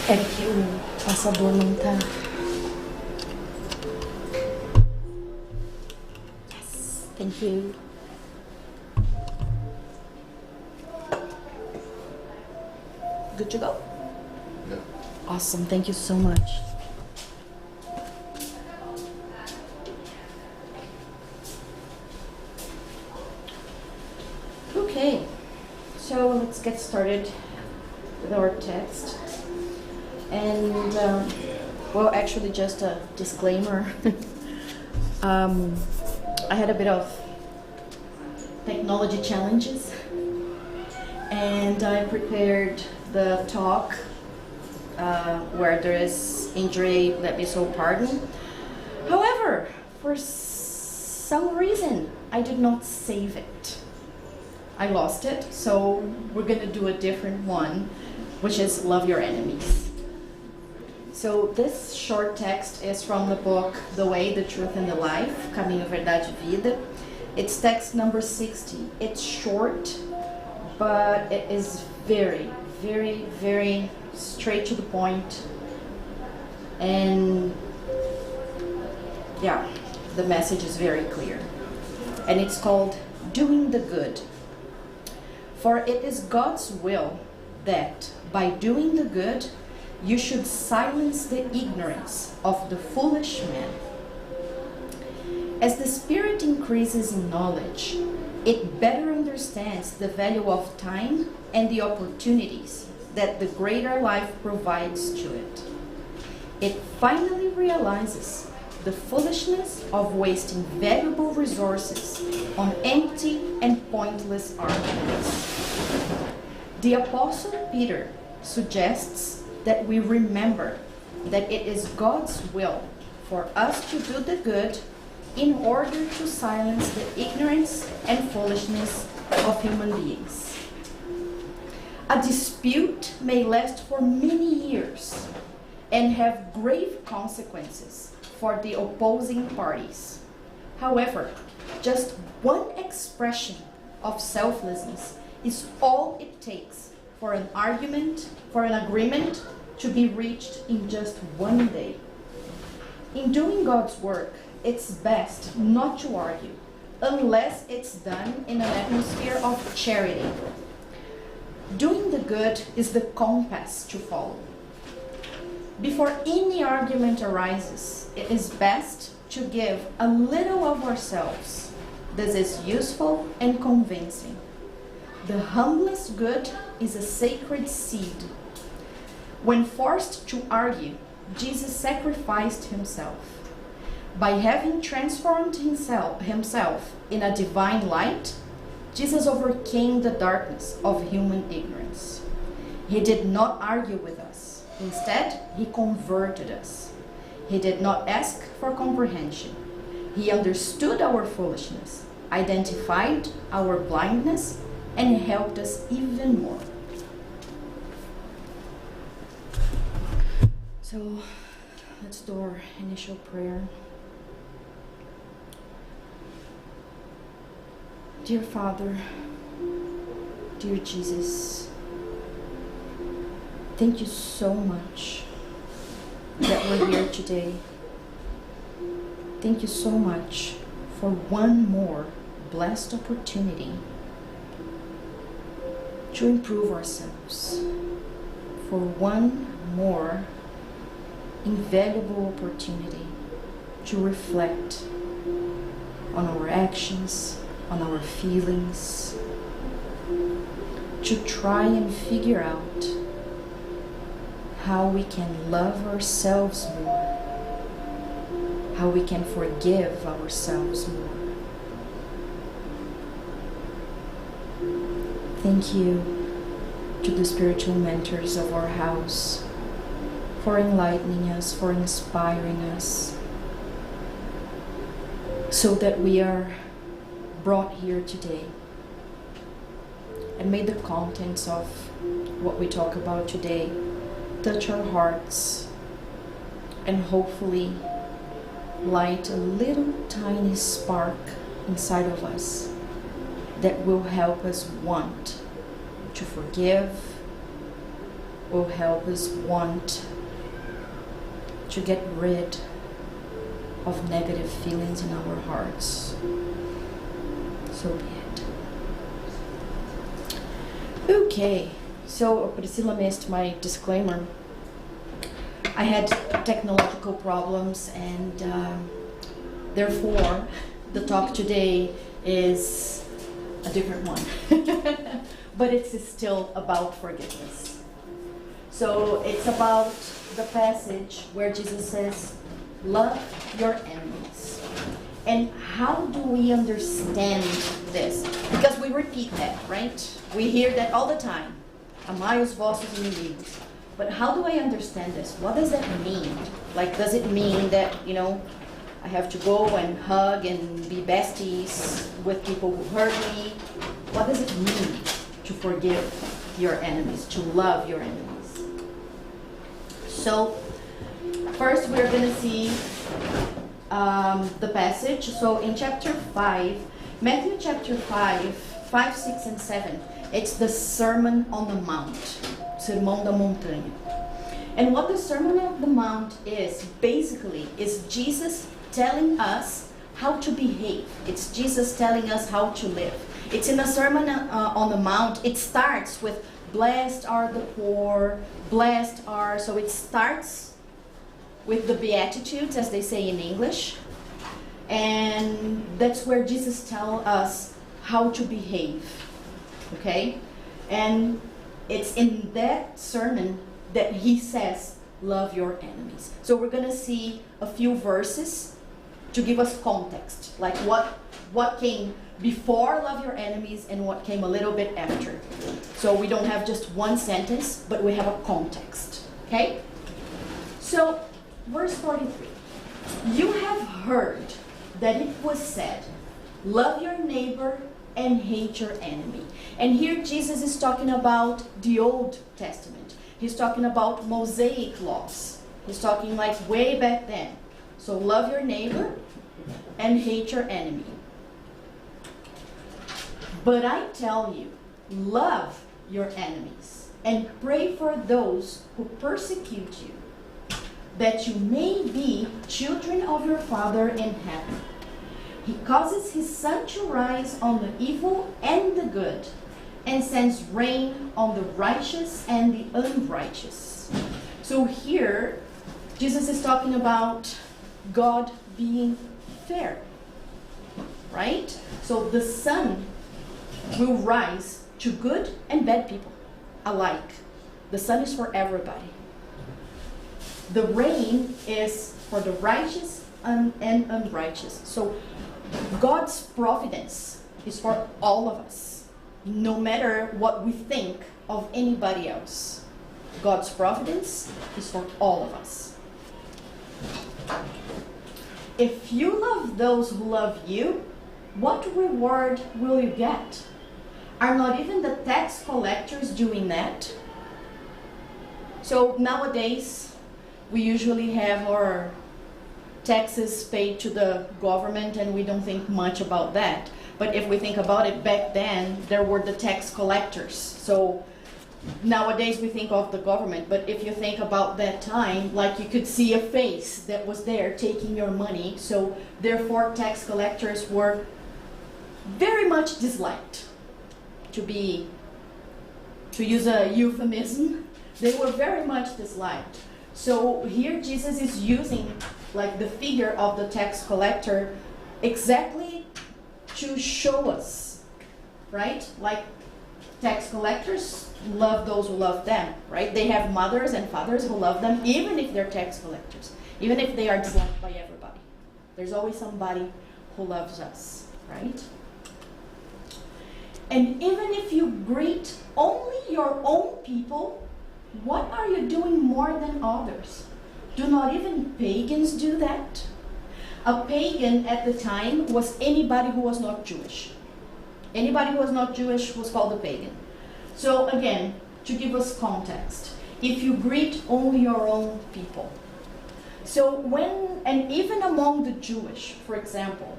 É que o passador não tá. Yes, thank you. Good to go? Yeah. Awesome, thank you so much. Okay, so let's get started with our text. And, well, actually, just a disclaimer. I had a bit of technology challenges, and I prepared the talk where there is injury, let me so pardon. However, for some reason, I did not save it. I lost it, so we're going to do a different one, which is Love Your Enemies. So this short text is from the book The Way, the Truth, and the Life, Caminho, Verdade e Vida. It's text number 60. It's short, but it is very, very, very straight to the point. And yeah, the message is very clear. And it's called Doing the Good. For it is God's will that, by doing the good, you should silence the ignorance of the foolish man. As the Spirit increases in knowledge, it better understands the value of time and the opportunities that the greater life provides to it. It finally realizes the foolishness of wasting valuable resources on empty and pointless arguments. The Apostle Peter suggests that we remember that it is God's will for us to do the good in order to silence the ignorance and foolishness of human beings. A dispute may last for many years and have grave consequences for the opposing parties. However, just one expression of selflessness is all it takes for an agreement to be reached in just one day. In doing God's work, it's best not to argue, unless it's done in an atmosphere of charity. Doing the good is the compass to follow. Before any argument arises, it is best to give a little of ourselves. This is useful and convincing. The humblest good is a sacred seed. When forced to argue, Jesus sacrificed himself. By having transformed himself in a divine light, Jesus overcame the darkness of human ignorance. He did not argue with us. Instead, he converted us. He did not ask for comprehension. He understood our foolishness, identified our blindness, and helped us even more. So, let's do our initial prayer. Dear Father, dear Jesus, thank you so much that we're here today. Thank you so much for one more blessed opportunity to improve ourselves, for one more invaluable opportunity to reflect on our actions, on our feelings, to try and figure out how we can love ourselves more, how we can forgive ourselves more. Thank you to the spiritual mentors of our house for enlightening us, for inspiring us, so that we are brought here today. And may the contents of what we talk about today touch our hearts and hopefully light a little tiny spark inside of us that will help us want to forgive, will help us want to get rid of negative feelings in our hearts. So be it. Okay, so Priscilla missed my disclaimer. I had technological problems, and therefore the talk today is a different one. But it's still about forgiveness. So it's about the passage where Jesus says, love your enemies. And how do we understand this? Because we repeat that, right? We hear that all the time. Amai os vossos inimigos. But how do I understand this? What does that mean? Like, does it mean that, I have to go and hug and be besties with people who hurt me? What does it mean to forgive your enemies, to love your enemies? So, first we're going to see the passage. So in chapter 5, Matthew chapter 5, 6, and 7, it's the Sermon on the Mount, Sermão da Montanha. And what the Sermon on the Mount is, basically, is Jesus telling us how to behave. It's Jesus telling us how to live. It's in the Sermon on the Mount. It starts with, blessed are the poor, blessed are, so it starts with the Beatitudes, as they say in English. And that's where Jesus tells us how to behave. Okay? And it's in that sermon that he says, love your enemies. So we're going to see a few verses to give us context, like what came before love your enemies and what came a little bit after. So we don't have just one sentence, but we have a context. Okay? So, verse 43. You have heard that it was said, love your neighbor and hate your enemy. And here Jesus is talking about the Old Testament. He's talking about Mosaic laws. He's talking like way back then. So love your neighbor and hate your enemy. But I tell you, love your enemies and pray for those who persecute you, that you may be children of your Father in heaven. He causes his sun to rise on the evil and the good, and sends rain on the righteous and the unrighteous. So here, Jesus is talking about God being fair, right? So the sun will rise to good and bad people alike. The sun is for everybody. The rain is for the righteous and unrighteous. So God's providence is for all of us, no matter what we think of anybody else. God's providence is for all of us. If you love those who love you, what reward will you get? Are not even the tax collectors doing that? So nowadays, we usually have our taxes paid to the government and we don't think much about that. But if we think about it, back then, there were the tax collectors. So nowadays we think of the government, but if you think about that time, like you could see a face that was there taking your money. So therefore, tax collectors were very much disliked. To use a euphemism, they were very much disliked. So here Jesus is using like the figure of the tax collector exactly to show us, right? Like tax collectors love those who love them, right? They have mothers and fathers who love them, even if they're tax collectors, even if they are disliked by everybody. There's always somebody who loves us, right? And even if you greet only your own people, what are you doing more than others? Do not even pagans do that? A pagan at the time was anybody who was not Jewish. Anybody who was not Jewish was called a pagan. So again, to give us context, if you greet only your own people. So and even among the Jewish, for example,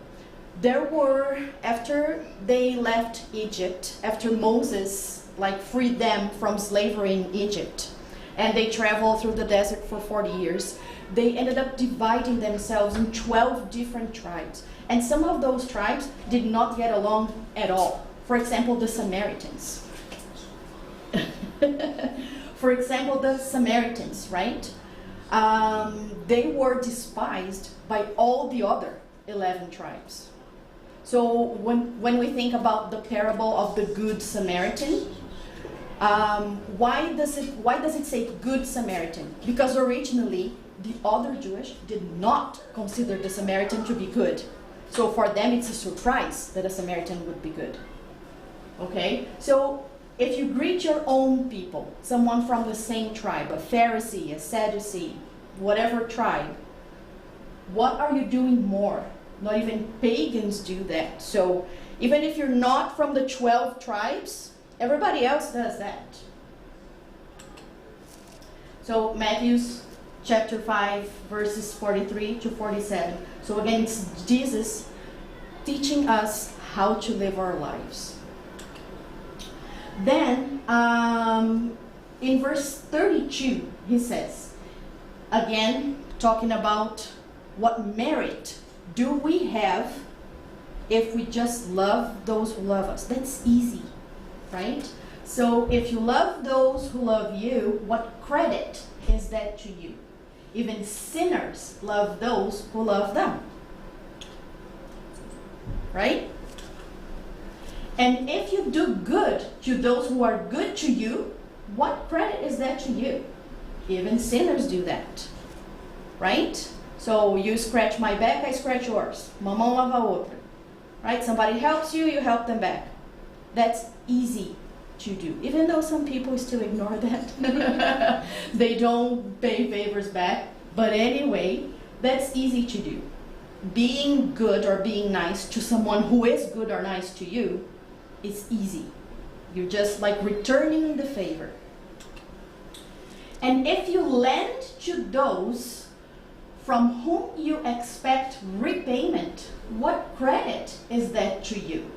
there were, after they left Egypt, after Moses freed them from slavery in Egypt, and they travel through the desert for 40 years. They ended up dividing themselves in 12 different tribes. And some of those tribes did not get along at all. For example, the Samaritans. For example, the Samaritans, right? They were despised by all the other 11 tribes. So when we think about the parable of the Good Samaritan, why does it say Good Samaritan? Because originally the other Jewish did not consider the Samaritan to be good. So for them it's a surprise that a Samaritan would be good. Okay? So if you greet your own people, someone from the same tribe, a Pharisee, a Sadducee, whatever tribe, what are you doing more? Not even pagans do that. So even if you're not from the 12 tribes, everybody else does that. So Matthew's chapter 5, verses 43 to 47. So again, it's Jesus teaching us how to live our lives. Then, in verse 32, he says, again, talking about what merit do we have if we just love those who love us. That's easy, right? So if you love those who love you, what credit is that to you? Even sinners love those who love them, right? And if you do good to those who are good to you, what credit is that to you? Even sinners do that, right? So you scratch my back, I scratch yours. Mamão lava a outra, right? Somebody helps you, you help them back. That's easy to do, even though some people still ignore that. They don't pay favors back. But anyway, that's easy to do. Being good or being nice to someone who is good or nice to you is easy. You're just like returning the favor. And if you lend to those from whom you expect repayment, what credit is that to you?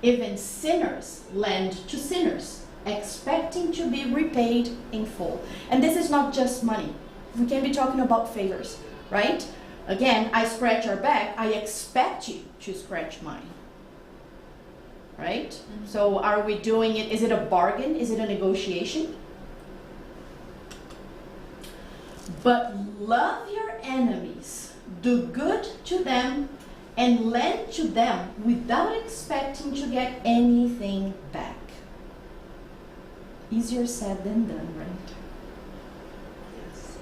Even sinners lend to sinners, expecting to be repaid in full. And this is not just money. We can be talking about favors, right? Again, I scratch your back, I expect you to scratch mine. Right? Mm-hmm. So are we doing it, is it a bargain? Is it a negotiation? But love your enemies, do good to them, and lend to them without expecting to get anything back. Easier said than done, right? Yes.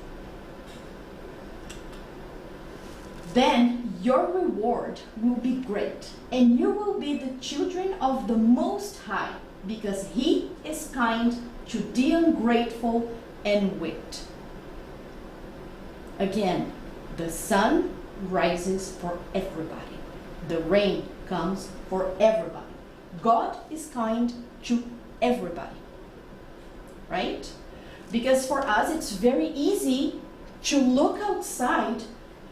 Then your reward will be great, and you will be the children of the Most High, because He is kind to the ungrateful and wicked. Again, the sun rises for everybody. The rain comes for everybody. God is kind to everybody, right? Because for us, it's very easy to look outside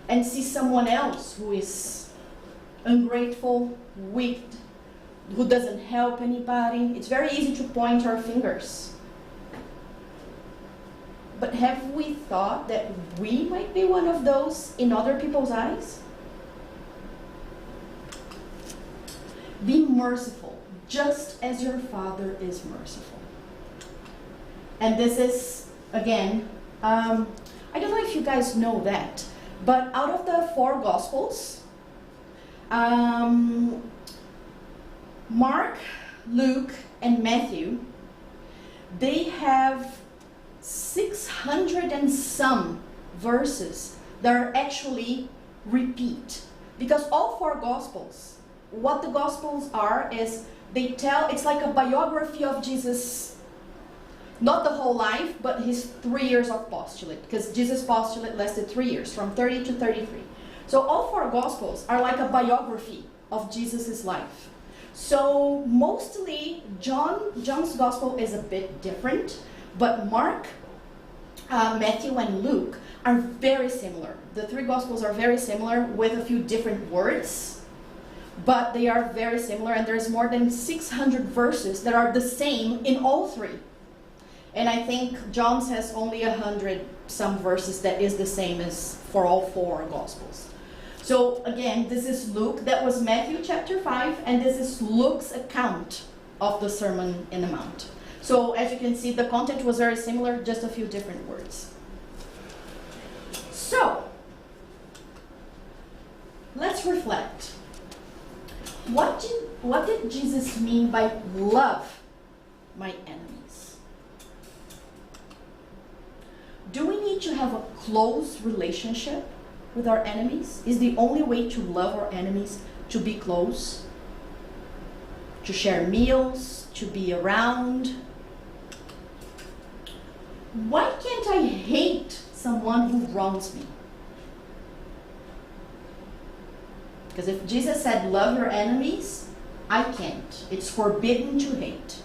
and see someone else who is ungrateful, wicked, who doesn't help anybody. It's very easy to point our fingers. But have we thought that we might be one of those in other people's eyes? Be merciful, just as your Father is merciful. And this is, again, I don't know if you guys know that, but out of the 4 Gospels, Mark, Luke, and Matthew, they have 600 and some verses that are actually repeat. Because all 4 Gospels, what the Gospels are is they tell, it's like a biography of Jesus, not the whole life, but his 3 years of postulate, because Jesus' postulate lasted 3 years, from 30 to 33. So all 4 Gospels are like a biography of Jesus' life. So mostly John's Gospel is a bit different, but Mark, Matthew, and Luke are very similar. The 3 Gospels are very similar with a few different words, but they are very similar, and there's more than 600 verses that are the same in all 3. And I think John's has only 100 some verses that is the same as for all 4 Gospels. So again, this is Luke, that was Matthew chapter 5, and this is Luke's account of the Sermon in the Mount. So as you can see, the content was very similar, just a few different words. So, let's reflect. What did Jesus mean by love my enemies? Do we need to have a close relationship with our enemies? Is the only way to love our enemies to be close? To share meals, to be around? Why can't I hate someone who wrongs me? Because if Jesus said, love your enemies, I can't. It's forbidden to hate.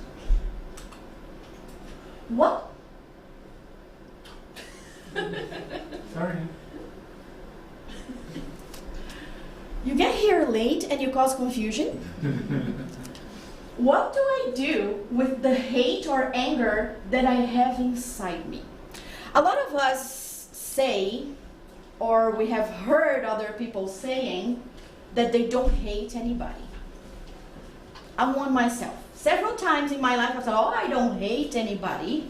What? Sorry. You get here late and you cause confusion? What do I do with the hate or anger that I have inside me? A lot of us say, or we have heard other people saying, that they don't hate anybody. I'm one myself. Several times in my life I said, oh, I don't hate anybody.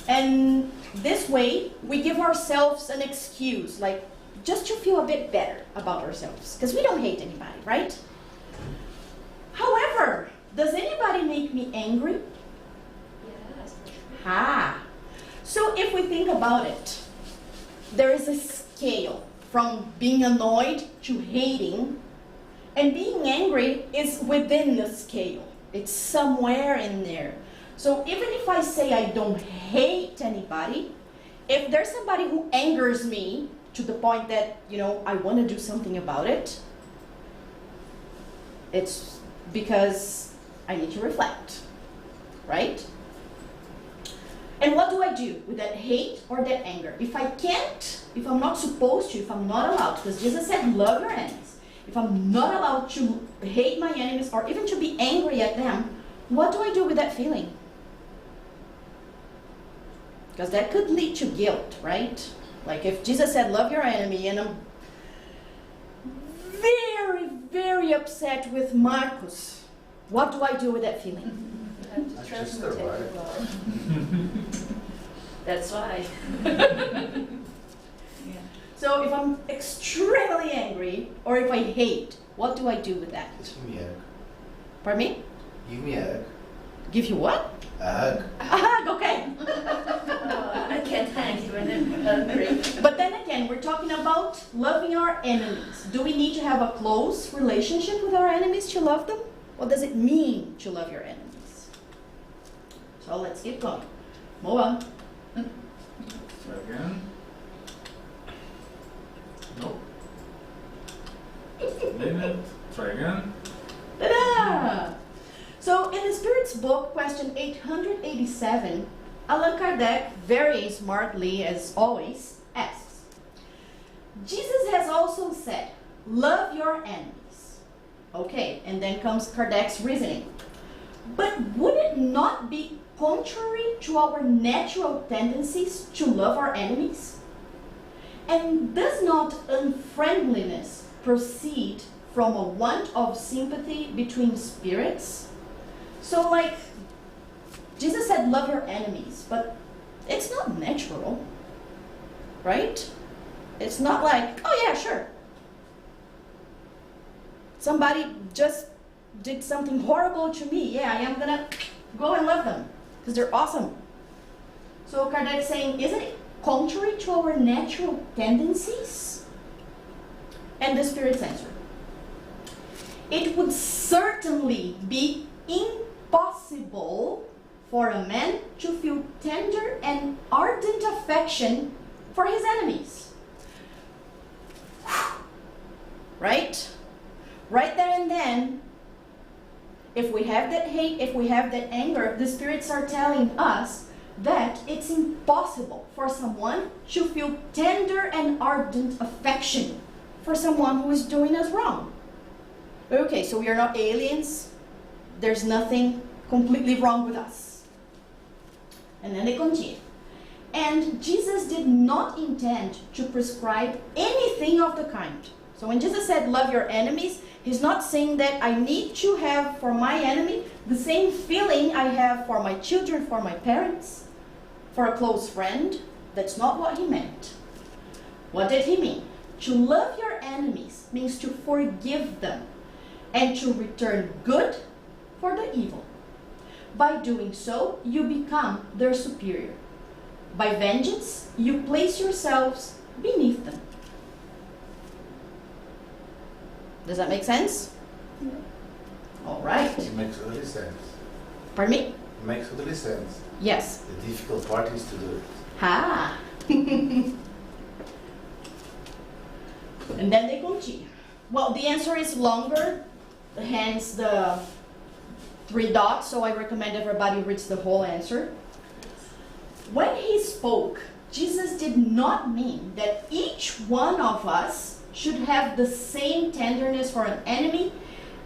And this way, we give ourselves an excuse, like, just to feel a bit better about ourselves. Because we don't hate anybody, right? However, does anybody make me angry? Yes. Ah. So if we think about it, there is a scale from being annoyed to hating, and being angry is within the scale. It's somewhere in there. So even if I say I don't hate anybody, if there's somebody who angers me to the point that, I want to do something about it, it's because I need to reflect, right? And what do I do with that hate or that anger? If I can't, if I'm not supposed to, if I'm not allowed, because Jesus said, love your enemies. If I'm not allowed to hate my enemies or even to be angry at them, what do I do with that feeling? Because that could lead to guilt, right? Like if Jesus said, love your enemy, and I'm very, very upset with Marcus, what do I do with that feeling? That's just the right. That's why. Yeah. So if I'm extremely angry, or if I hate, what do I do with that? Just give me egg. Pardon me? Give me egg. Give you what? Egg. A hug, okay. I can't hang you when I'm hungry. But then again, we're talking about loving our enemies. Do we need to have a close relationship with our enemies to love them? What does it mean to love your enemies? So let's keep going. Move on. Try again. Nope. Minute. Try again. Ta-da! So in the Spirit's book, question 887, Allan Kardec, very smartly as always, asks, Jesus has also said, love your enemies. Okay, and then comes Kardec's reasoning. But would it not be contrary to our natural tendencies to love our enemies? And does not unfriendliness proceed from a want of sympathy between spirits? So like, Jesus said love your enemies, but it's not natural, right? It's not like, oh yeah, sure. Somebody just did something horrible to me. Yeah, I am gonna go and love them because they're awesome. So Kardec is saying, isn't it contrary to our natural tendencies? And the Spirit's answer, it would certainly be impossible for a man to feel tender and ardent affection for his enemies. Right? Right there and then, if we have that hate, if we have that anger, the spirits are telling us that it's impossible for someone to feel tender and ardent affection for someone who is doing us wrong. Okay, so we are not aliens. There's nothing completely wrong with us. And then they continue. And Jesus did not intend to prescribe anything of the kind. So when Jesus said, love your enemies, he's not saying that I need to have for my enemy the same feeling I have for my children, for my parents, for a close friend. That's not what he meant. What did he mean? To love your enemies means to forgive them and to return good for the evil. By doing so, you become their superior. By vengeance, you place yourselves beneath them. Does that make sense? Yeah. All right. It makes totally sense. Pardon me? It makes totally sense. Yes. The difficult part is to do it. Ha! And then they continue. Well, the answer is longer, hence the 3 dots, so I recommend everybody reads the whole answer. When he spoke, Jesus did not mean that each one of us should have the same tenderness for an enemy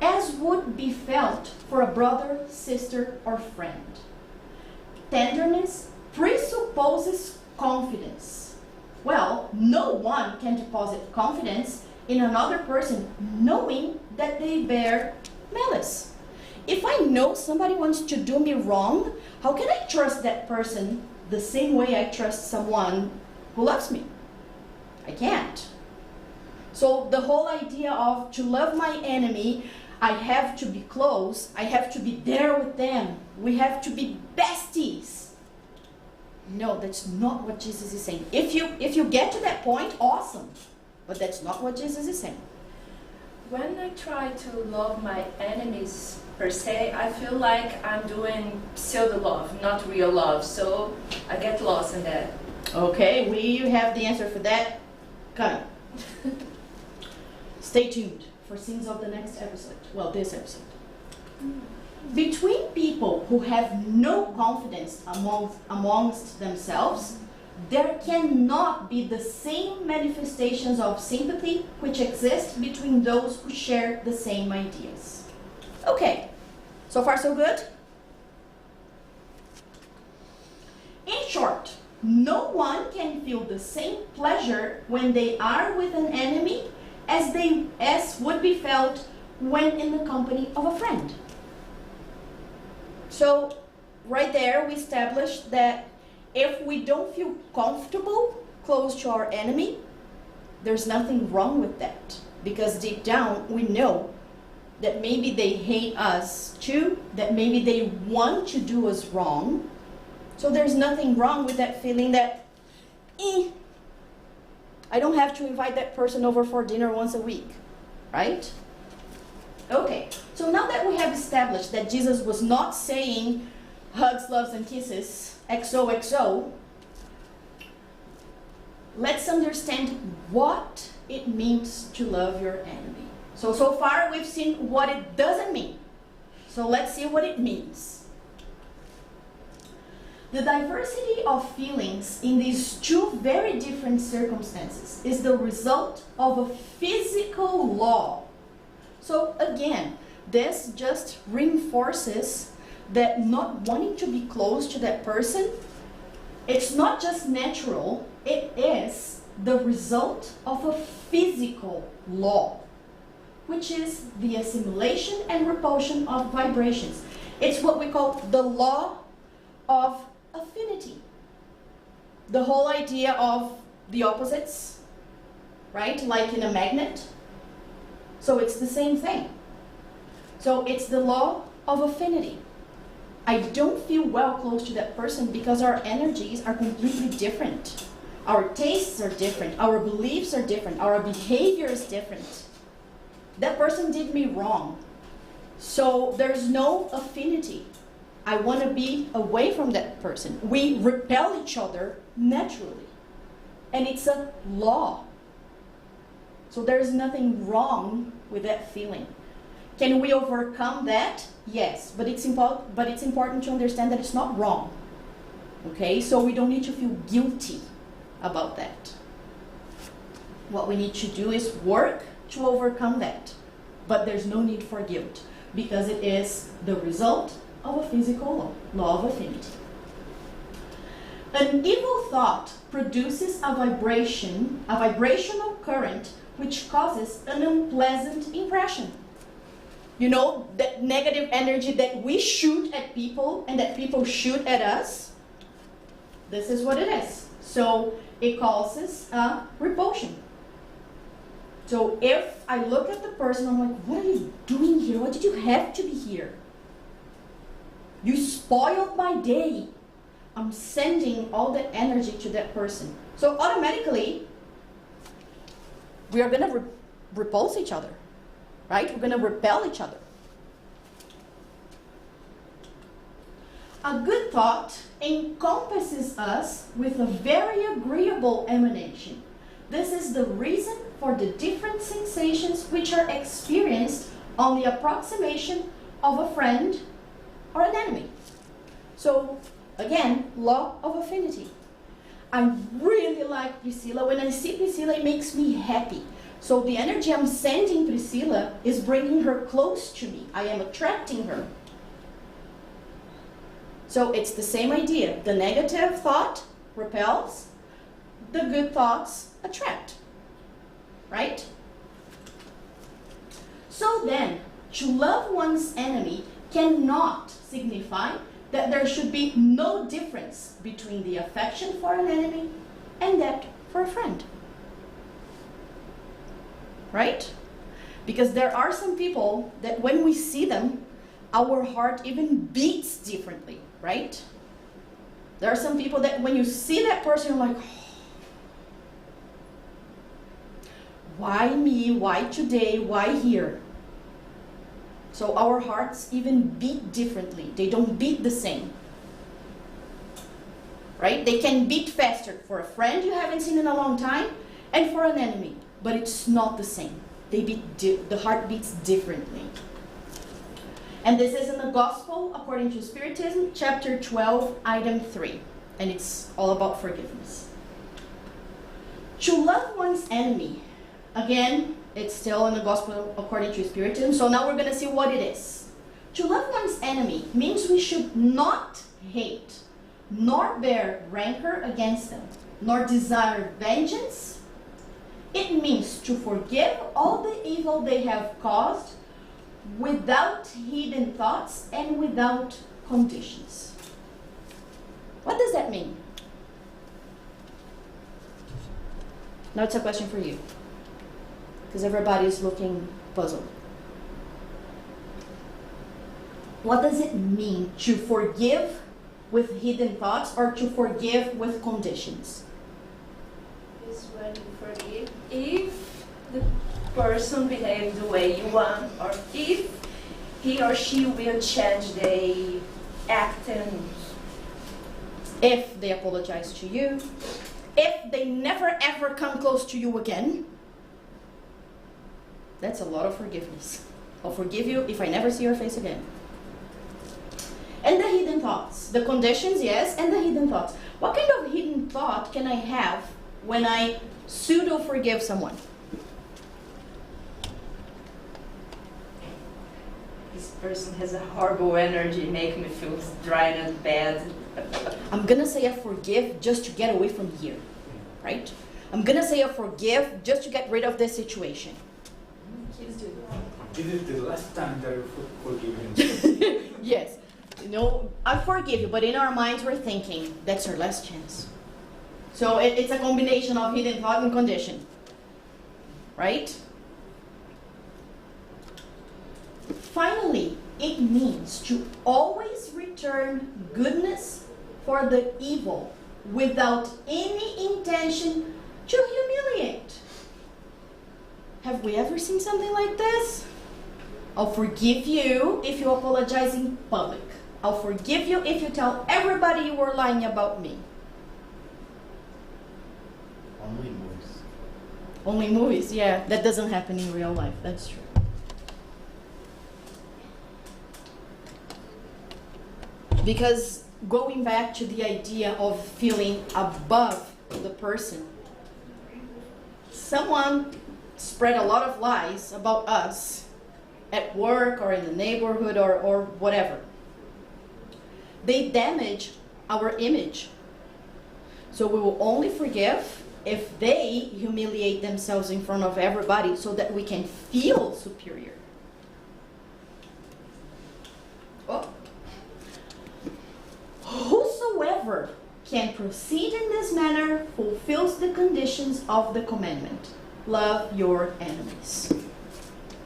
as would be felt for a brother, sister, or friend. Tenderness presupposes confidence. Well, no one can deposit confidence in another person knowing that they bear malice. If I know somebody wants to do me wrong, how can I trust that person the same way I trust someone who loves me? I can't. So the whole idea of to love my enemy, I have to be close, I have to be there with them, we have to be besties. No, that's not what Jesus is saying. If you get to that point, awesome. But that's not what Jesus is saying. When I try to love my enemies per se, I feel like I'm doing pseudo love, not real love. So I get lost in that. Okay, we have the answer for that coming. Stay tuned for scenes of the next episode. Well, this episode. Between people who have no confidence amongst themselves, there cannot be the same manifestations of sympathy which exist between those who share the same ideas. Okay, so far so good? In short, no one can feel the same pleasure when they are with an enemy as would be felt when in the company of a friend. So, right there we established that if we don't feel comfortable close to our enemy, there's nothing wrong with that. Because deep down we know that maybe they hate us too, that maybe they want to do us wrong. So there's nothing wrong with that feeling that, I don't have to invite that person over for dinner once a week, right? Okay, so now that we have established that Jesus was not saying hugs, loves, and kisses, XOXO, let's understand what it means to love your enemy. So far we've seen what it doesn't mean. So let's see what it means. The diversity of feelings in these 2 very different circumstances is the result of a physical law. So again, this just reinforces that not wanting to be close to that person, it's not just natural, it is the result of a physical law, which is the assimilation and repulsion of vibrations. It's what we call the law of affinity. The whole idea of the opposites, right? Like in a magnet. So it's the same thing. So it's the law of affinity. I don't feel well close to that person because our energies are completely different. Our tastes are different. Our beliefs are different. Our behavior is different. That person did me wrong. So there's no affinity. I want to be away from that person. We repel each other naturally. And it's a law. So there's nothing wrong with that feeling. Can we overcome that? Yes, but it's important to understand that it's not wrong. Okay, so we don't need to feel guilty about that. What we need to do is work to overcome that. But there's no need for guilt because it is the result of a physical law of affinity. An evil thought produces a vibrational current which causes an unpleasant impression. You know, that negative energy that we shoot at people and that people shoot at us, this is what it is. So it causes a repulsion. So if I look at the person, I'm like, what are you doing here? Why did you have to be here? You spoiled my day. I'm sending all that energy to that person. So automatically, we are going to repulse each other, right? We're going to repel each other. A good thought encompasses us with a very agreeable emanation. This is the reason for the different sensations which are experienced on the approximation of a friend or an enemy. So, again, law of affinity. I really like Priscilla. When I see Priscilla, it makes me happy. So the energy I'm sending Priscilla is bringing her close to me. I am attracting her. So it's the same idea. The negative thought repels, the good thoughts attract. Right? So then, to love one's enemy cannot signify that there should be no difference between the affection for an enemy and that for a friend. Right? Because there are some people that when we see them, our heart even beats differently, right? There are some people that when you see that person, you're like, oh, why me? Why today? Why here? So our hearts even beat differently. They don't beat the same. Right? They can beat faster for a friend you haven't seen in a long time and for an enemy. But it's not the same. They beat the heart beats differently. And this is in the Gospel according to Spiritism, chapter 12, item 3. And it's all about forgiveness. To love one's enemy, again, it's still in the Gospel according to Spiritism. So now we're going to see what it is. To love one's enemy means we should not hate, nor bear rancor against them, nor desire vengeance. It means to forgive all the evil they have caused without hidden thoughts and without conditions. What does that mean? Now it's a question for you, because everybody's looking puzzled. What does it mean to forgive with hidden thoughts or to forgive with conditions? Is when you forgive if the person behaves the way you want, or if he or she will change their actions. If they apologize to you, if they never ever come close to you again, that's a lot of forgiveness. I'll forgive you if I never see your face again. And the hidden thoughts. The conditions, yes, and the hidden thoughts. What kind of hidden thought can I have when I pseudo-forgive someone? This person has a horrible energy, make me feel dry and bad. I'm gonna say I forgive just to get away from here, right? I'm gonna say I forgive just to get rid of this situation. Kids do that. This is the last time that you forgive him. Yes, you know, I forgive you, but in our minds we're thinking, that's our last chance. So it's a combination of hidden thought and condition, right? Finally, it means to always return goodness for the evil without any intention to humiliate. Have we ever seen something like this? I'll forgive you if you apologize in public. I'll forgive you if you tell everybody you were lying about me. Only movies. Only movies, yeah. That doesn't happen in real life, that's true. Because going back to the idea of feeling above the person, someone spread a lot of lies about us at work or in the neighborhood or whatever. They damage our image. So we will only forgive if they humiliate themselves in front of everybody so that we can feel superior. Oh. Whosoever can proceed in this manner fulfills the conditions of the commandment. Love your enemies.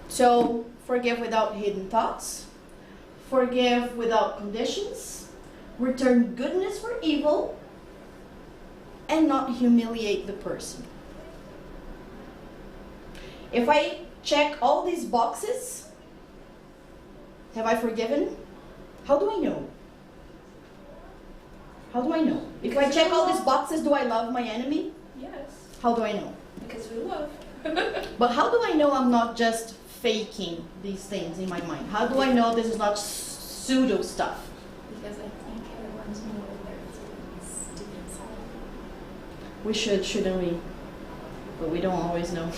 So, forgive without hidden thoughts. Forgive without conditions. Return goodness for evil. And not humiliate the person. If I check all these boxes, have I forgiven? How do I know? How do I know? If I check all these boxes, do I love my enemy? Yes. How do I know? Because we love. But how do I know I'm not just faking these things in my mind? How do I know this is not pseudo stuff? Because I think everyone's more aware of things deep inside. We should, shouldn't we? But we don't always know.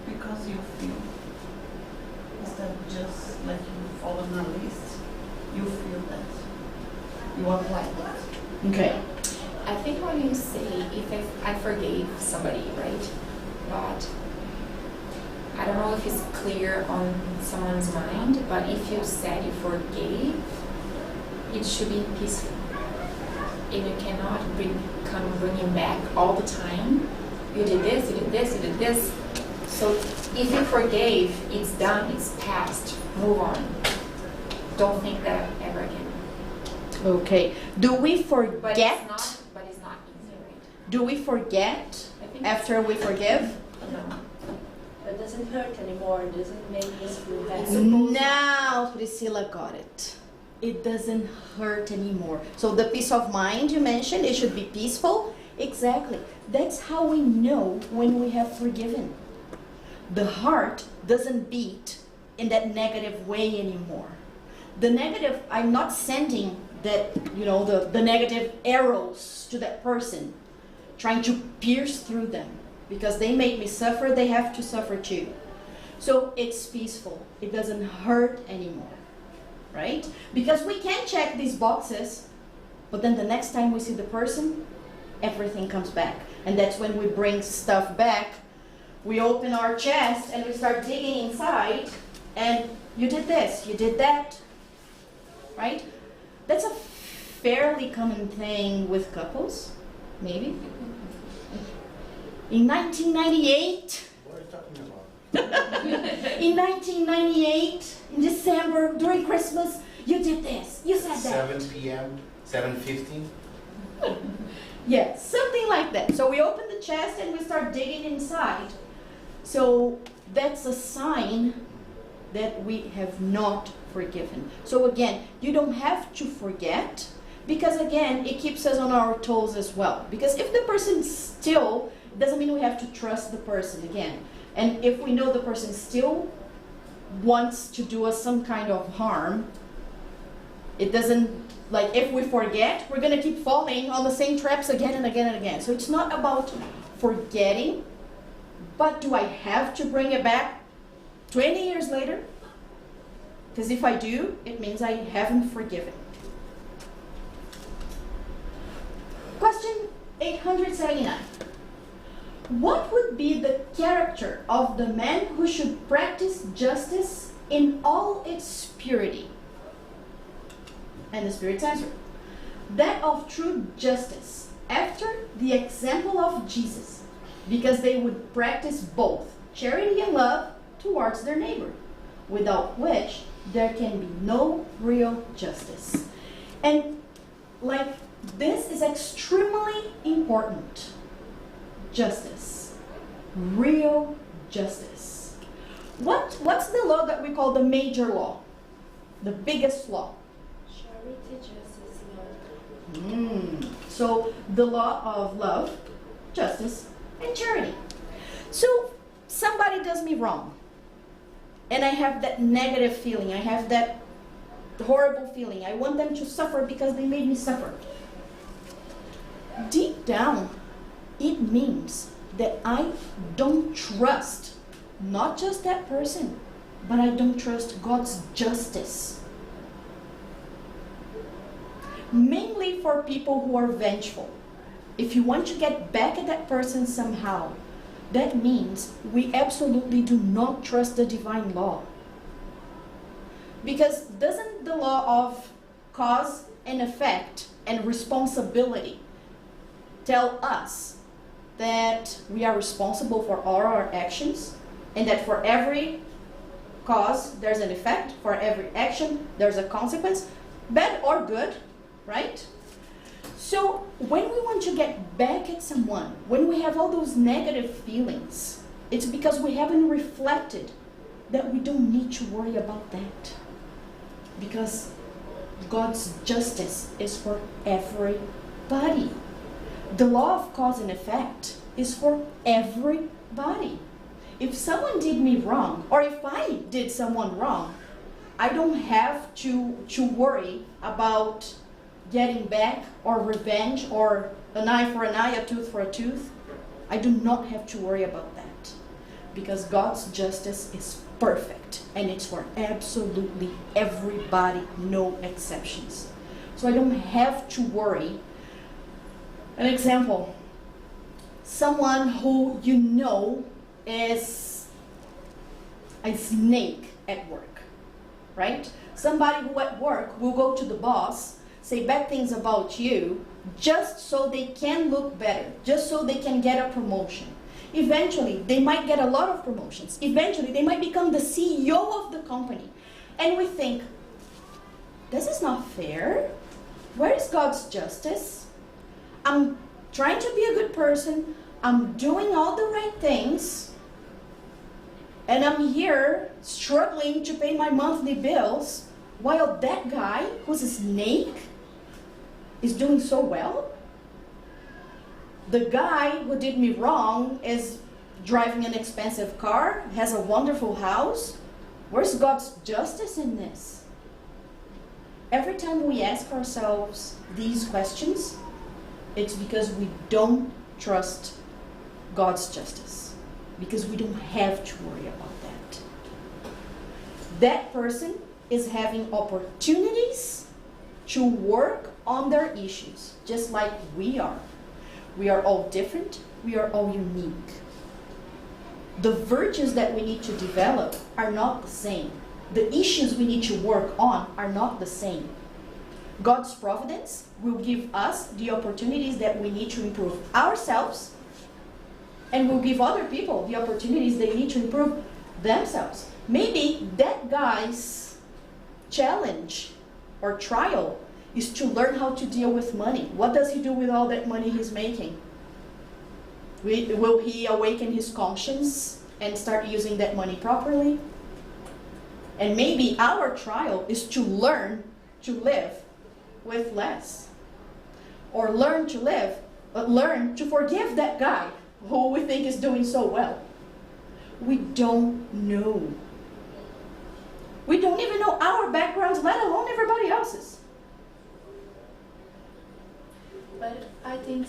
Because you feel, instead of just like you follow a list, you feel that. You apply that. Okay. I think when you say, if I forgave somebody, right? But I don't know if it's clear on someone's mind, but if you said you forgave, it should be peaceful. And you cannot come bringing back all the time. You did this, you did this, you did this. So if you forgave, it's done, it's past, move on. Don't think that ever again. Okay. Do we But forget? it's not easy, right? Do we forget I think after we forgive? No. it doesn't hurt anymore. It doesn't make us feel bad. Now Priscilla got it. It doesn't hurt anymore. So the peace of mind you mentioned, it should be peaceful. Exactly. That's how we know when we have forgiven. The heart doesn't beat in that negative way anymore. The negative, I'm not sending that, the negative arrows to that person, trying to pierce through them. Because they made me suffer, they have to suffer too. So it's peaceful. It doesn't hurt anymore. Right? Because we can check these boxes, but then the next time we see the person, everything comes back. And that's when we bring stuff back. We open our chest and we start digging inside, and you did this, you did that. Right? That's a fairly common thing with couples, maybe. In 1998, What are you talking about? in 1998, in December, during Christmas, you did this, you said that. 7 p.m., 7:50. Yeah, something like that. So we open the chest and we start digging inside. So that's a sign that we have not forgiven. So again, you don't have to forget, because again, it keeps us on our toes as well. Because if the person still, doesn't mean we have to trust the person again. And if we know the person still wants to do us some kind of harm, it doesn't, like if we forget, we're gonna keep falling on the same traps again and again and again. So it's not about forgetting, but do I have to bring it back 20 years later? Because if I do, it means I haven't forgiven. Question 879. What would be the character of the man who should practice justice in all its purity? And the Spirit's answer: that of true justice, after the example of Jesus, because they would practice both charity and love towards their neighbor, without which there can be no real justice. And like, this is extremely important. Justice. Real justice. What's the law that we call the major law? The biggest law? Charity, justice, love. So the law of love, justice, and charity. So somebody does me wrong, and I have that negative feeling, I have that horrible feeling, I want them to suffer because they made me suffer. Deep down, it means that I don't trust not just that person, but I don't trust God's justice. Mainly for people who are vengeful. if you want to get back at that person somehow, that means we absolutely do not trust the divine law. Because doesn't the law of cause and effect and responsibility tell us that we are responsible for all our actions, and that for every cause there's an effect, for every action there's a consequence, bad or good, right? So when we want to get back at someone, when we have all those negative feelings, it's because we haven't reflected that we don't need to worry about that. Because God's justice is for everybody. The law of cause and effect is for everybody. If someone did me wrong, or if I did someone wrong, I don't have to worry about getting back or revenge or an eye for an eye, a tooth for a tooth. I do not have to worry about that. Because God's justice is perfect and it's for absolutely everybody, no exceptions. So I don't have to worry. An example, someone who you know is a snake at work, right? Somebody who at work will go to the boss, say bad things about you, just so they can look better, just so they can get a promotion. Eventually, they might get a lot of promotions. Eventually, they might become the CEO of the company. And we think, this is not fair. Where is God's justice? I'm trying to be a good person. I'm doing all the right things. And I'm here struggling to pay my monthly bills while that guy, who's a snake, is doing so well. The guy who did me wrong is driving an expensive car, has a wonderful house. Where's God's justice in this? Every time we ask ourselves these questions, it's because we don't trust God's justice. Because we don't have to worry about that. That person is having opportunities to work on their issues, just like we are. We are all different. We are all unique. The virtues that we need to develop are not the same. The issues we need to work on are not the same. God's providence will give us the opportunities that we need to improve ourselves, and will give other people the opportunities they need to improve themselves. Maybe that guy's challenge or trial is to learn how to deal with money. What does he do with all that money he's making? Will he awaken his conscience and start using that money properly? And maybe our trial is to learn to live with less. Or learn to forgive that guy who we think is doing so well. We don't know. We don't even know our backgrounds, let alone everybody else's. But I think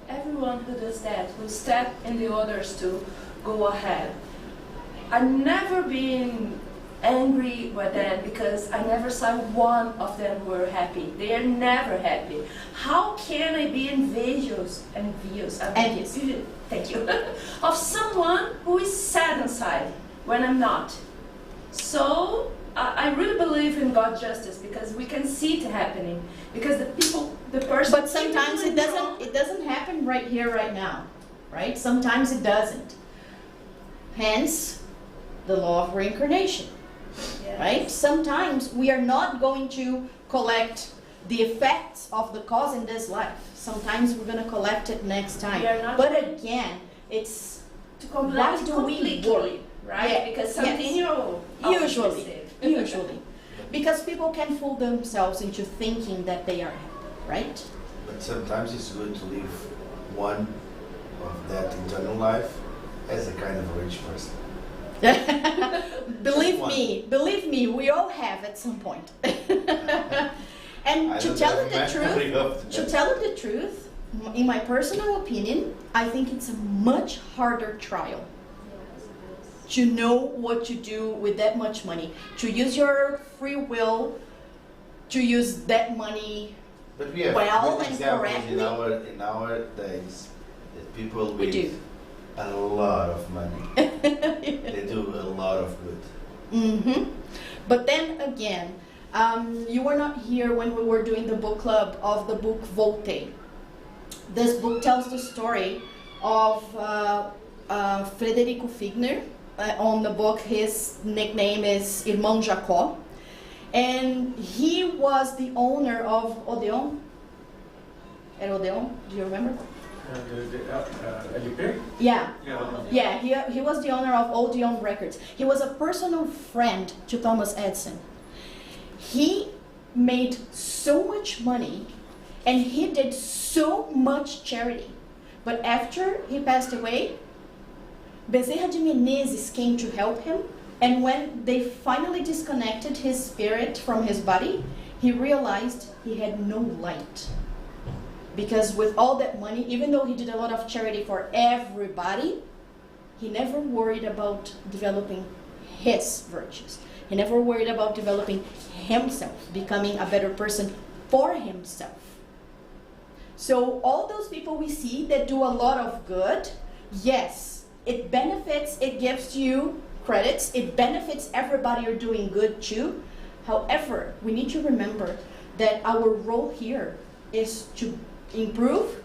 everyone who does that, who step in the others to go ahead. I've never been angry with them because I never saw one of them were happy. They are never happy. How can I be envious thank you, of someone who is sad inside when I'm not? So I really believe in God's justice because we can see it happening. Because the person. But sometimes it doesn't happen right here, right now, right? Sometimes it doesn't. Hence, the law of reincarnation, Yes. right? Sometimes we are not going to collect the effects of the cause in this life. Sometimes we're going to collect it next time. We are not But going again, it's to why complete do we completely, worry? right? Yeah, Because yes. something Usually. Because people can fool themselves into thinking that they are happy, right? But sometimes it's good to live one of that internal life as a kind of a rich person. Believe me, we all have at some point. And to tell you the truth, in my personal opinion, I think it's a much harder trial to know what to do with that much money, to use your free will, to use that money But we have well good and examples correctly. in our days that people We with do. a lot of money, they do a lot of good. Mm-hmm. But then again, you were not here when we were doing the book club of the book Voltaire. This book tells the story of Frederico Figner. On the book, his nickname is Irmão Jacó. And he was the owner of Odeon. Era Odeon? Do you remember? LP? Yeah. Yeah. He was the owner of Odeon Records. He was a personal friend to Thomas Edison. He made so much money and he did so much charity. But after he passed away, Bezerra de Menezes came to help him, and when they finally disconnected his spirit from his body, he realized he had no light. Because with all that money, even though he did a lot of charity for everybody, he never worried about developing his virtues. He never worried about developing himself, becoming a better person for himself. So all those people we see that do a lot of good, yes, it benefits, it gives you credits, it benefits everybody you're doing good to. However, we need to remember that our role here is to improve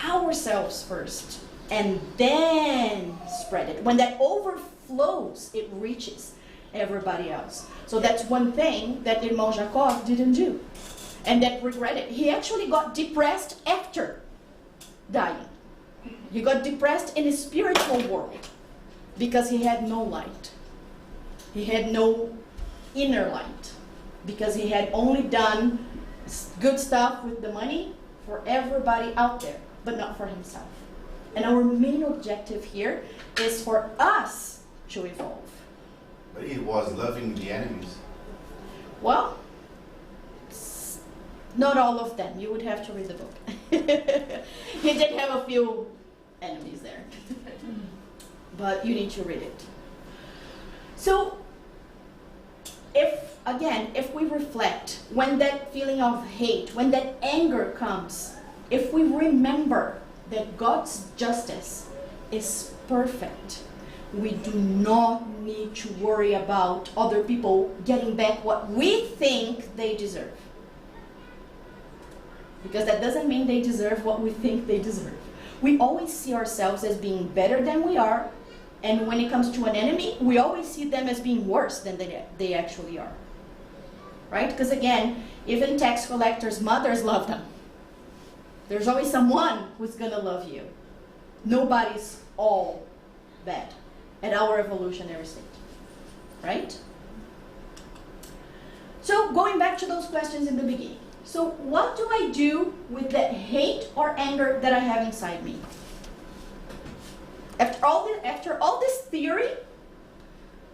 ourselves first and then spread it. When that overflows, it reaches everybody else. So that's one thing that Irmão Jacó didn't do, and that regretted. He actually got depressed after dying. He got depressed in his spiritual world because he had no light. He had no inner light because he had only done good stuff with the money for everybody out there, but not for himself. And our main objective here is for us to evolve. But he was loving the enemies. Well, not all of them. You would have to read the book. He did have a few enemies there. But you need to read it. So, if we reflect, when that feeling of hate, when that anger comes, if we remember that God's justice is perfect, we do not need to worry about other people getting back what we think they deserve. Because that doesn't mean they deserve what we think they deserve. We always see ourselves as being better than we are, and when it comes to an enemy, we always see them as being worse than they actually are. Right? Because again, even tax collectors' mothers love them. There's always someone who's gonna love you. Nobody's all bad at our evolutionary state. Right? So going back to those questions in the beginning. So what do I do with that hate or anger that I have inside me? After all this theory,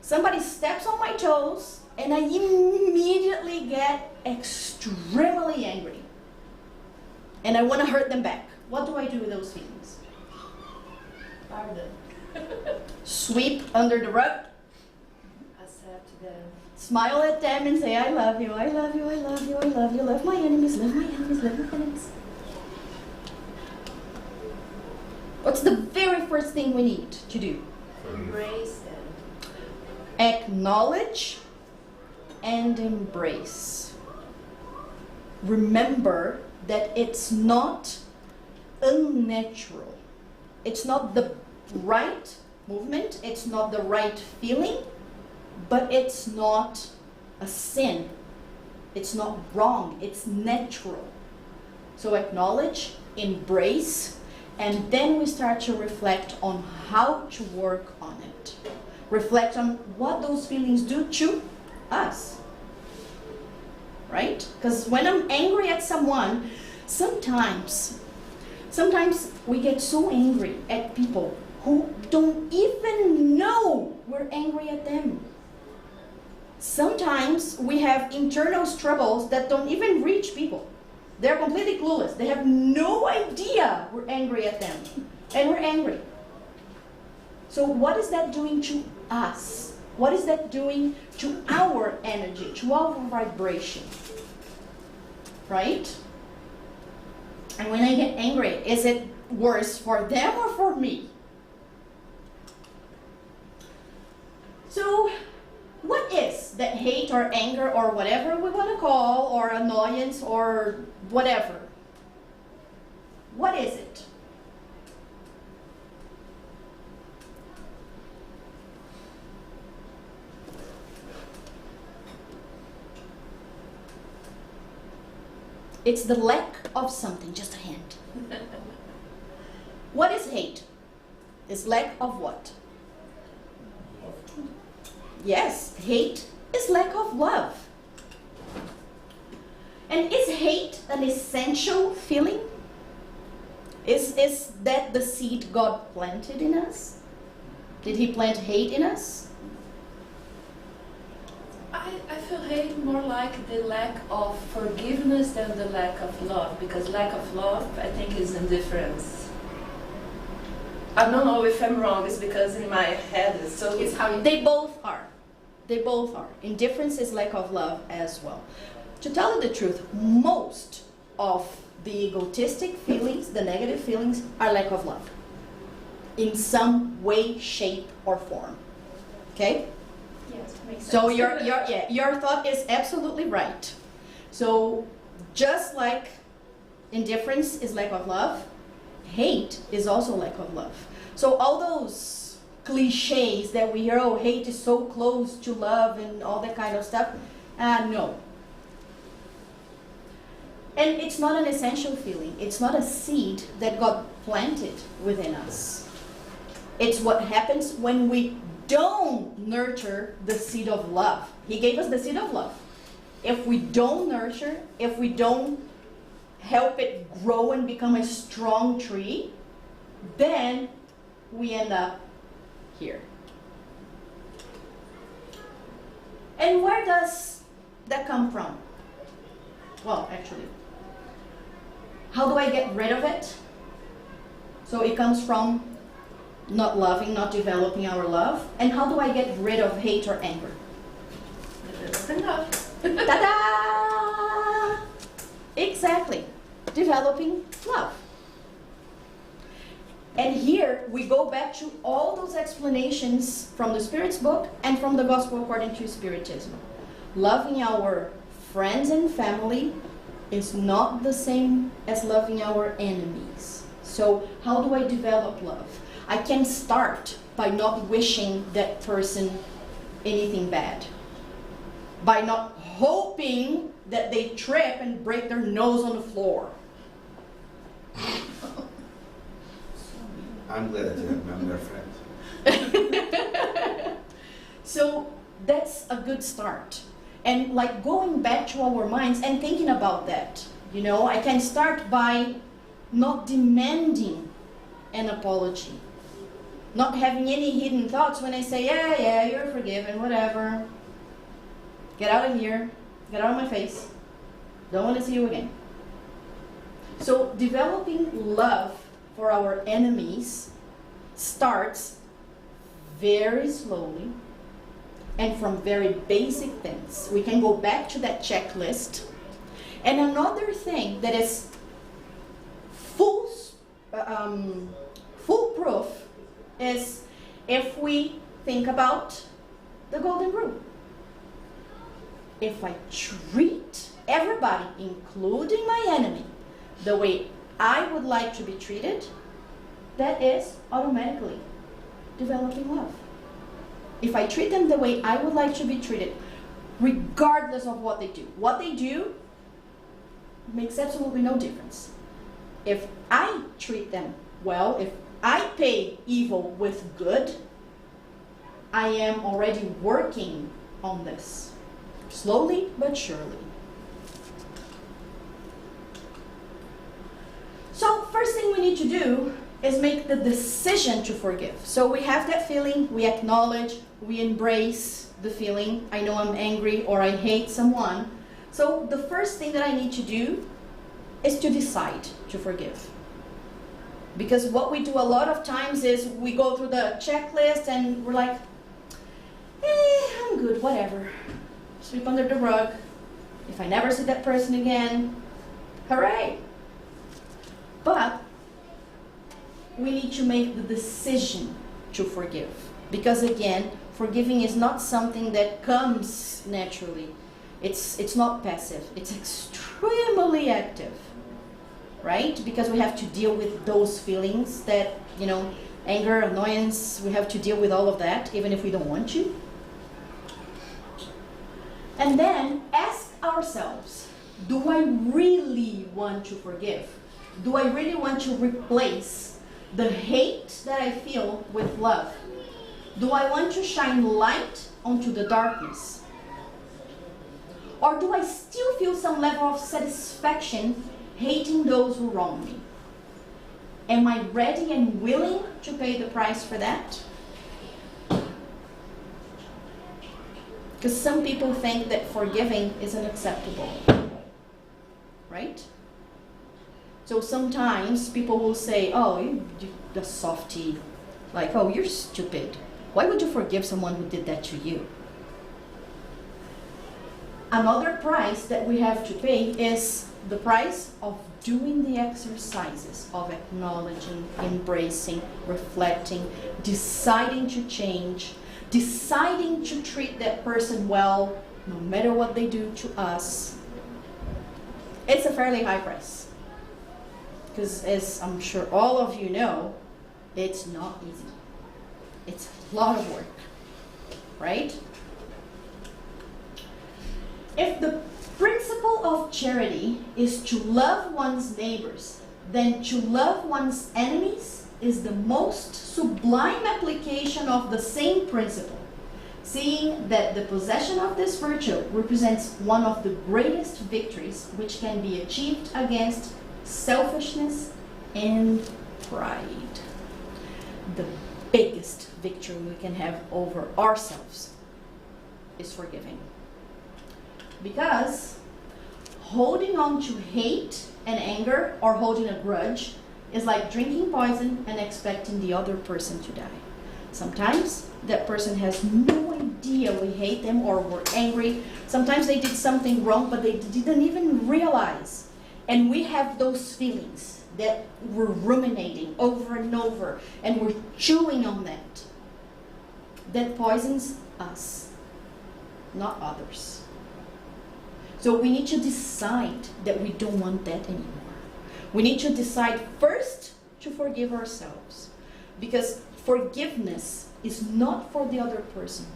somebody steps on my toes and I immediately get extremely angry. And I want to hurt them back. What do I do with those feelings? Pardon. Sweep under the rug, Accept them. smile at them and say, I love you, I love you, I love you, I love you, love my enemies, love my enemies, love my enemies. What's the very first thing we need to do? Embrace them. Acknowledge and embrace. Remember that it's not unnatural. It's not the right movement, it's not the right feeling, but it's not a sin. It's not wrong, it's natural. So acknowledge, embrace, and then we start to reflect on how to work on it. Reflect on what those feelings do to us. Right? Because when I'm angry at someone, sometimes we get so angry at people who don't even know we're angry at them. Sometimes we have internal struggles that don't even reach people. They're completely clueless. They have no idea we're angry at them. And we're angry. So what is that doing to us? What is that doing to our energy, to our vibration? Right? And when I get angry, is it worse for them or for me? So, what is that hate or anger or whatever we want to call, or annoyance or whatever? What is it? It's the lack of something, just a hint. What is hate? It's lack of what? Yes, hate is lack of love. And is hate an essential feeling? Is that the seed God planted in us? Did He plant hate in us? I feel hate more like the lack of forgiveness than the lack of love, because lack of love, I think, is indifference. I don't know if I'm wrong, it's because in my head it's so... It's how you... They both are. They both are. Indifference is lack of love as well. To tell you the truth, most of the egotistic feelings, the negative feelings, are lack of love. In some way, shape, or form. Okay? Yes, makes sense. So your thought is absolutely right. So just like indifference is lack of love, hate is also lack of love. So all those cliches that we hear, oh, hate is so close to love and all that kind of stuff, no. And it's not an essential feeling. It's not a seed that God planted within us. It's what happens when we don't nurture the seed of love. He gave us the seed of love. If we don't nurture, if we don't help it grow and become a strong tree, then we end up here. And where does that come from? Well, actually, how do I get rid of it? So it comes from not loving, not developing our love. And how do I get rid of hate or anger? Developing love. Ta-da! Exactly. Developing love. And here we go back to all those explanations from the Spirit's book and from the Gospel according to Spiritism. Loving our friends and family is not the same as loving our enemies. So how do I develop love? I can start by not wishing that person anything bad. By not hoping that they trip and break their nose on the floor. I'm glad that I'm their friend. So that's a good start. And like going back to our minds and thinking about that. You know, I can start by not demanding an apology. Not having any hidden thoughts when I say, yeah, you're forgiven, whatever. Get out of here. Get out of my face. Don't want to see you again. So developing love for our enemies starts very slowly and from very basic things. We can go back to that checklist. And another thing that is foolproof is if we think about the golden rule. If I treat everybody, including my enemy, the way I would like to be treated, that is automatically developing love. If I treat them the way I would like to be treated, regardless of what they do makes absolutely no difference. If I treat them well, if I pay evil with good, I am already working on this, slowly but surely. So first thing we need to do is make the decision to forgive. So we have that feeling, we acknowledge, we embrace the feeling. I know I'm angry or I hate someone. So the first thing that I need to do is to decide to forgive. Because what we do a lot of times is we go through the checklist and we're like, I'm good, whatever. Sweep under the rug. If I never see that person again, hooray. But we need to make the decision to forgive. Because again, forgiving is not something that comes naturally. It's not passive. It's extremely active, right? Because we have to deal with those feelings that, you know, anger, annoyance, we have to deal with all of that, even if we don't want to. And then ask ourselves, do I really want to forgive? Do I really want to replace the hate that I feel with love? Do I want to shine light onto the darkness? Or do I still feel some level of satisfaction hating those who wrong me? Am I ready and willing to pay the price for that? Because some people think that forgiving is unacceptable, right? So sometimes people will say, oh, you're a softie. Like, oh, you're stupid. Why would you forgive someone who did that to you? Another price that we have to pay is the price of doing the exercises of acknowledging, embracing, reflecting, deciding to change, deciding to treat that person well, no matter what they do to us. It's a fairly high price. Because as I'm sure all of you know, it's not easy. It's a lot of work, right? If the principle of charity is to love one's neighbors, then to love one's enemies is the most sublime application of the same principle, seeing that the possession of this virtue represents one of the greatest victories which can be achieved against selfishness and pride. The biggest victory we can have over ourselves is forgiving. Because holding on to hate and anger or holding a grudge is like drinking poison and expecting the other person to die. Sometimes that person has no idea we hate them or we're angry. Sometimes they did something wrong, but they didn't even realize. And we have those feelings that we're ruminating over and over, and we're chewing on that. That poisons us, not others. So we need to decide that we don't want that anymore. We need to decide first to forgive ourselves. Because forgiveness is not for the other person.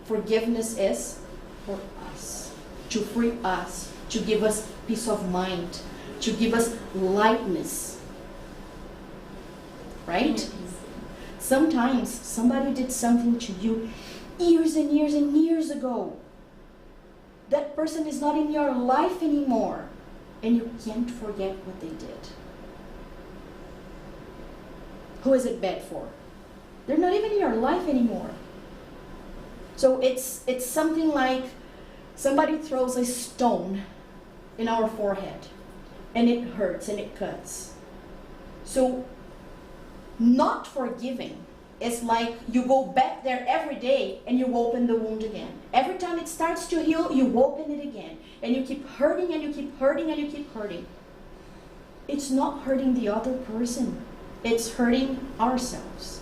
Forgiveness is for us. To free us. To give us peace of mind. To give us lightness. Right? Sometimes somebody did something to you years and years and years ago. That person is not in your life anymore, and you can't forget what they did. Who is it bad for? They're not even in your life anymore. So it's something like somebody throws a stone in our forehead, and it hurts and it cuts. So not forgiving is like you go back there every day and you open the wound again. Every time it starts to heal, you open it again. And you keep hurting and you keep hurting and you keep hurting. It's not hurting the other person. It's hurting ourselves.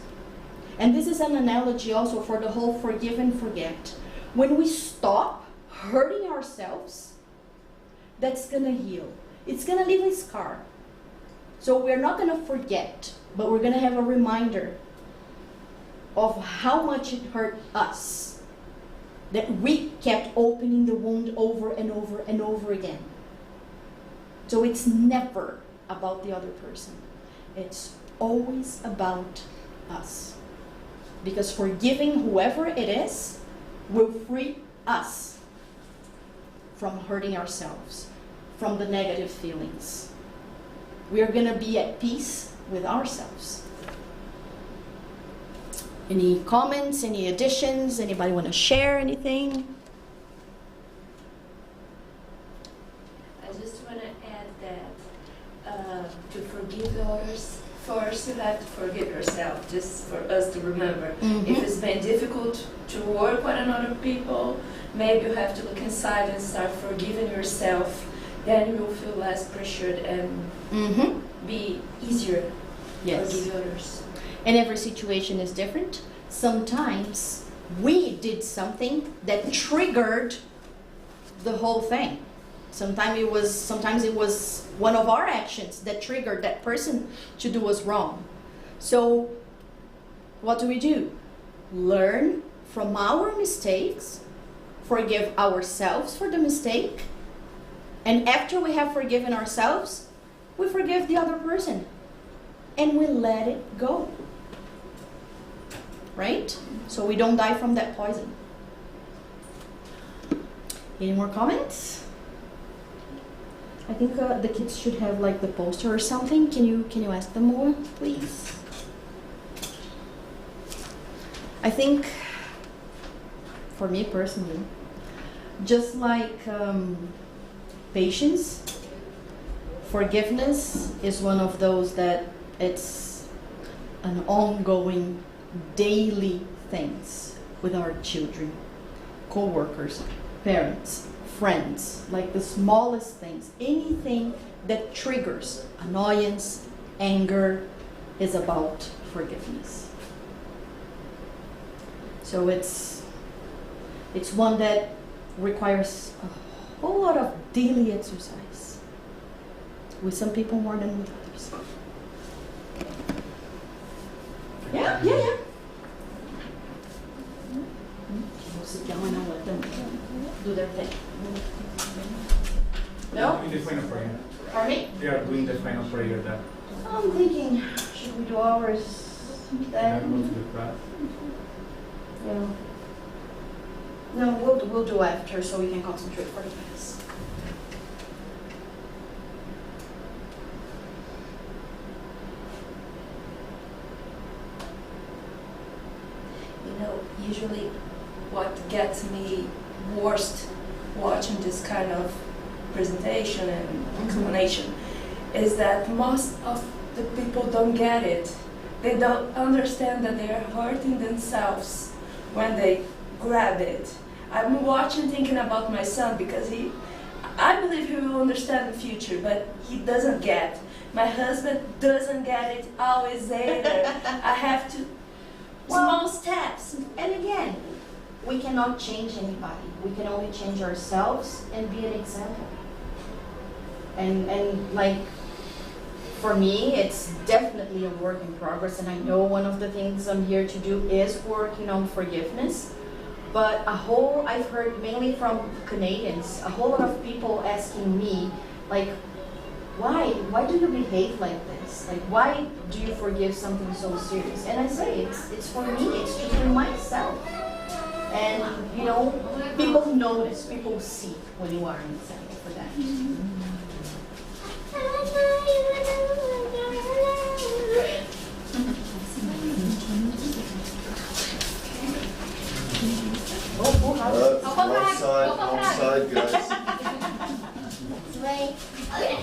And this is an analogy also for the whole forgive and forget. When we stop hurting ourselves, that's going to heal. It's going to leave a scar. So we're not going to forget, but we're going to have a reminder of how much it hurt us, that we kept opening the wound over and over and over again. So it's never about the other person. It's always about us. Because forgiving whoever it is will free us from hurting ourselves, from the negative feelings. We are going to be at peace with ourselves. Any comments, any additions? Anybody want to share anything? I just want to add that to forgive others, first you have to forgive yourself, just for us to remember. If it's been difficult to work with another people, maybe you have to look inside and start forgiving yourself. Then you will feel less pressured and be easier Yes. forgive others. And every situation is different. Sometimes we did something that triggered the whole thing. Sometimes it was one of our actions that triggered that person to do us wrong. So what do? Learn from our mistakes, forgive ourselves for the mistake, and after we have forgiven ourselves, we forgive the other person and we let it go. Right? So we don't die from that poison. Any more comments? I think the kids should have like the poster or something. Can you ask them more, please? I think, for me personally, just like patience, forgiveness is one of those that it's an ongoing daily things with our children, co-workers, parents, friends, like the smallest things. Anything that triggers annoyance, anger is about forgiveness. So it's one that requires a whole lot of daily exercise, with some people more than with others. Yeah. We'll sit down and I'll let them do their thing. No? Doing the final prayer. Pardon me? They are doing the final prayer that I'm thinking, should we do ours that goes then? with that. Yeah. No, we'll do after so we can concentrate for the class. You know, usually what gets me worst watching this kind of presentation and explanation is that most of the people don't get it. They don't understand that they are hurting themselves when they grab it. I'm watching thinking about my son because I believe he will understand in the future, but he doesn't get. My husband doesn't get it always either. I have to, small steps. And again, we cannot change anybody. We can only change ourselves and be an example. And like, for me, it's definitely a work in progress, and I know one of the things I'm here to do is working on forgiveness. But I've heard mainly from Canadians, a whole lot of people asking me, like, why do you behave like this? Like, why do you forgive something so serious? And I say, it's for me, it's just for myself. And, you know, people notice, people see when you are an example for that. One side, guys. Right. Okay.